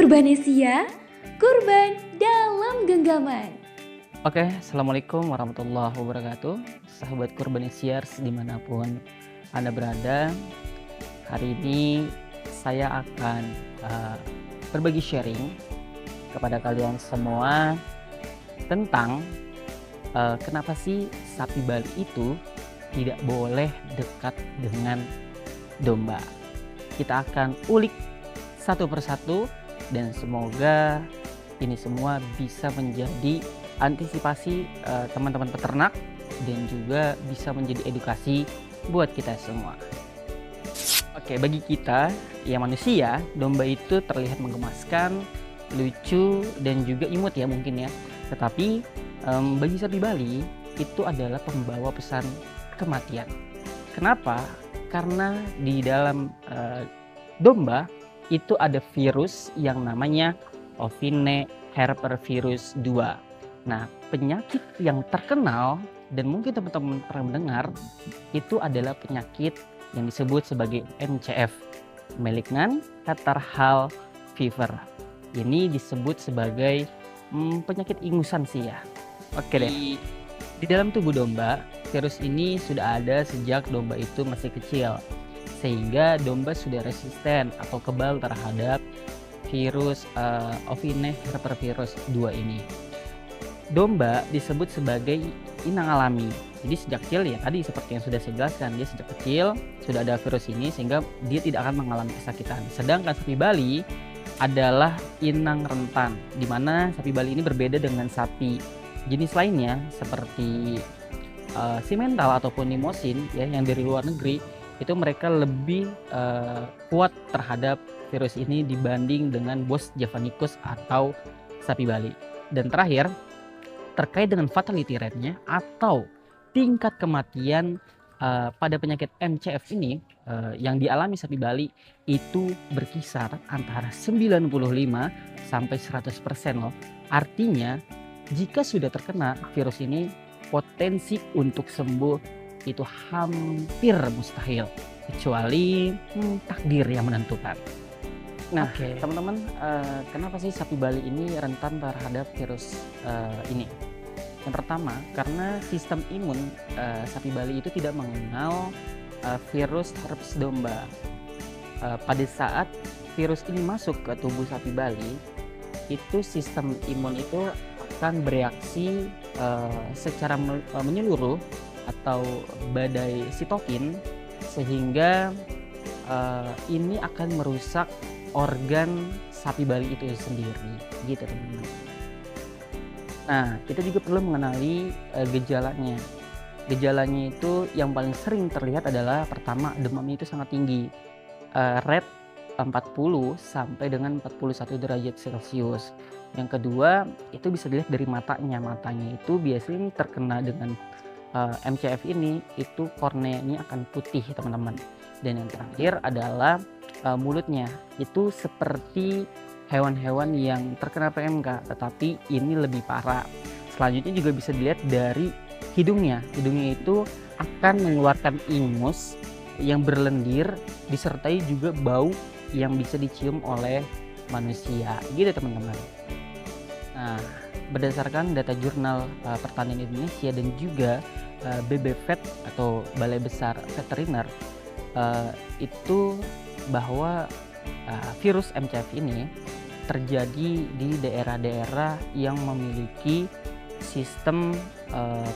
Kurbanesia, kurban dalam genggaman. Oke, Assalamualaikum warahmatullahi wabarakatuh. Sahabat Kurbanesiars dimanapun Anda berada. Hari ini saya akan berbagi sharing kepada kalian semua tentang kenapa sih sapi Bali itu tidak boleh dekat dengan domba. Kita akan ulik satu persatu dan semoga ini semua bisa menjadi antisipasi teman-teman peternak dan juga bisa menjadi edukasi buat kita semua. Oke, bagi kita yang manusia, domba itu terlihat menggemaskan, lucu dan juga imut ya mungkin ya. Tetapi bagi sapi Bali itu adalah pembawa pesan kematian. Kenapa? Karena di dalam domba itu ada virus yang namanya ovine herpervirus 2. Nah, penyakit yang terkenal dan mungkin teman-teman pernah mendengar itu adalah penyakit yang disebut sebagai MCF, Malignant Catarrhal Fever. Ini disebut sebagai penyakit ingusan sih ya. Oke deh. Di dalam tubuh domba, virus ini sudah ada sejak domba itu masih kecil. Sehingga domba sudah resisten atau kebal terhadap virus ovine herpervirus 2 ini. Domba disebut sebagai inang alami. Jadi sejak kecil ya tadi seperti yang sudah saya jelaskan, dia sejak kecil sudah ada virus ini sehingga dia tidak akan mengalami kesakitan. Sedangkan sapi Bali adalah inang rentan, di mana sapi Bali ini berbeda dengan sapi jenis lainnya seperti Simmental ataupun Limousin ya yang dari luar negeri. Itu mereka lebih kuat terhadap virus ini dibanding dengan Bos javanicus atau sapi Bali. Dan terakhir, terkait dengan fatality rate-nya atau tingkat kematian pada penyakit MCF ini yang dialami sapi Bali itu berkisar antara 95 sampai 100% loh. Artinya jika sudah terkena virus ini, potensi untuk sembuh itu hampir mustahil kecuali takdir yang menentukan. Nah, teman-teman, kenapa sih sapi Bali ini rentan terhadap virus ini? Yang pertama, karena sistem imun sapi Bali itu tidak mengenal virus herpes domba. Pada saat virus ini masuk ke tubuh sapi Bali, itu sistem imun itu akan bereaksi secara menyeluruh atau badai sitokin sehingga ini akan merusak organ sapi Bali itu sendiri gitu teman-teman. Nah, kita juga perlu mengenali gejalanya. Gejalanya itu yang paling sering terlihat adalah pertama, demamnya itu sangat tinggi, rate 40 sampai dengan 41 derajat Celcius. Yang kedua, itu bisa dilihat dari matanya. Matanya itu biasanya terkena dengan MCF ini itu korneanya akan putih teman-teman. Dan yang terakhir adalah mulutnya itu seperti hewan-hewan yang terkena PMK, tetapi ini lebih parah. Selanjutnya juga bisa dilihat dari hidungnya. Hidungnya itu akan mengeluarkan ingus yang berlendir disertai juga bau yang bisa dicium oleh manusia gitu teman-teman. Nah, berdasarkan data jurnal pertanian Indonesia dan juga BBVet atau Balai Besar Veteriner itu bahwa virus MCF ini terjadi di daerah-daerah yang memiliki sistem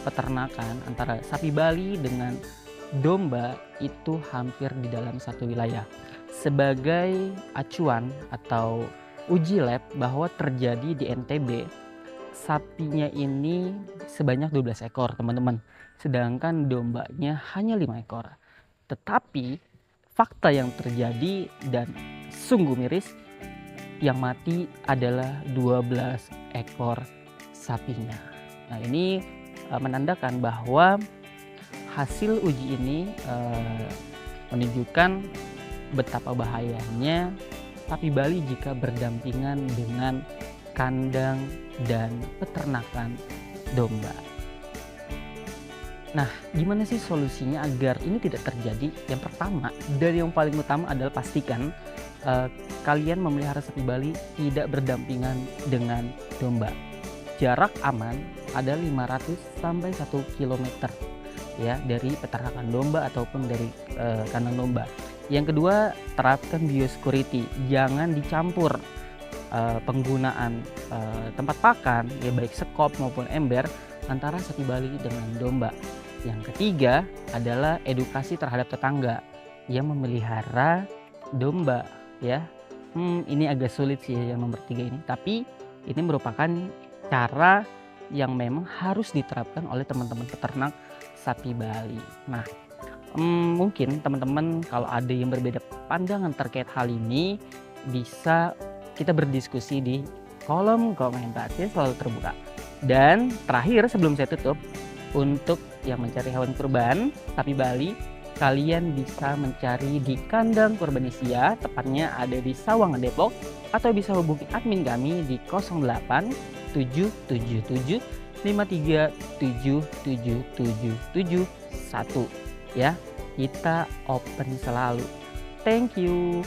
peternakan antara sapi Bali dengan domba itu hampir di dalam satu wilayah. Sebagai acuan atau uji lab bahwa terjadi di NTB, sapinya ini sebanyak 12 ekor teman-teman, sedangkan dombanya hanya 5 ekor. Tetapi fakta yang terjadi dan sungguh miris, yang mati adalah 12 ekor sapinya. Nah, ini menandakan bahwa hasil uji ini menunjukkan betapa bahayanya sapi Bali jika berdampingan dengan kandang dan peternakan domba. Nah, gimana sih solusinya agar ini tidak terjadi? Yang pertama dan yang paling utama adalah pastikan eh, kalian memelihara sapi Bali tidak berdampingan dengan domba. Jarak aman ada 500 sampai 1 kilometer ya dari peternakan domba ataupun dari kandang domba. Yang kedua, terapkan biosecurity. Jangan dicampur penggunaan tempat pakan ya, baik sekop maupun ember antara sapi Bali dengan domba. Yang ketiga adalah edukasi terhadap tetangga yang memelihara domba ya. Ini agak sulit sih yang nomor 3 ini, tapi ini merupakan cara yang memang harus diterapkan oleh teman-teman peternak sapi Bali. Nah, mungkin teman-teman kalau ada yang berbeda pandangan terkait hal ini, bisa kita berdiskusi di kolom komentar, saya selalu terbuka. Dan terakhir sebelum saya tutup, untuk yang mencari hewan kurban sapi Bali, kalian bisa mencari di kandang Kurbanisia, tepatnya ada di Sawangan, Depok, atau bisa hubungi admin kami di 08 777 537771 ya. Kita open selalu. Thank you.